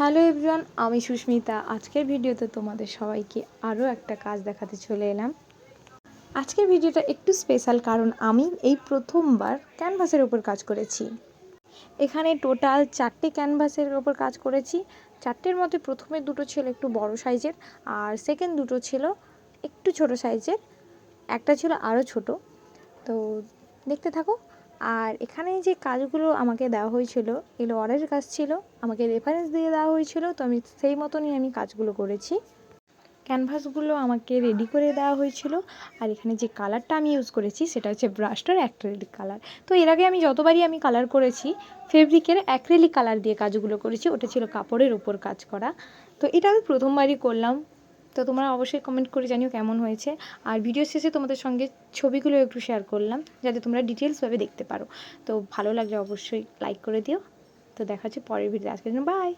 Hello everyone, আমি সুস্মিতা। আজকের ভিডিওতে তোমাদের সবাইকে আরও একটা কাজ দেখাতে চলে এলাম। আজকের ভিডিওটা একটু স্পেশাল, কারণ আমি এই প্রথমবার ক্যানভাসের ওপর কাজ করেছি। এখানে টোটাল 4টে ক্যানভাসের ওপর কাজ করেছি। 4টের মধ্যে প্রথমে দুটো ছিল একটু বড় সাইজের, আর সেকেন্ড দুটো ছিল একটু ছোট সাইজের, একটা ছিল আরও ছোট। তো দেখতে থাকো। আর এখানে যে কাজগুলো আমাকে দেওয়া হয়েছিল, এগুলো অর্ডারের কাজ ছিল, আমাকে রেফারেন্স দিয়ে দেওয়া হয়েছিল, তো আমি সেই মতনই কাজগুলো করেছি। ক্যানভাসগুলো আমাকে রেডি করে দেওয়া হয়েছিল। আর এখানে যে কালারটা আমি ইউজ করেছি সেটা হচ্ছে ব্রাশটার অ্যাক্রিলিক কালার। তো এর আগে আমি যতবারই কালার করেছি ফেব্রিকের অ্যাক্রিলিক কালার দিয়ে কাজগুলো করেছি, ওটা ছিল কাপড়ের ওপর কাজ করা। তো এটা আমি প্রথমবারই করলাম। তো তোমরা অবশ্যই কমেন্ট করে জানিও কেমন হয়েছে। আর ভিডিও শেষে তোমাদের সঙ্গে ছবিগুলো একটু শেয়ার করলাম, যাতে তোমরা ডিটেলসভাবে দেখতে পারো। তো ভালো লাগলে অবশ্যই লাইক করে দিও। তো দেখা হচ্ছে পরের ভিডিও। আজকের জন্য বাই।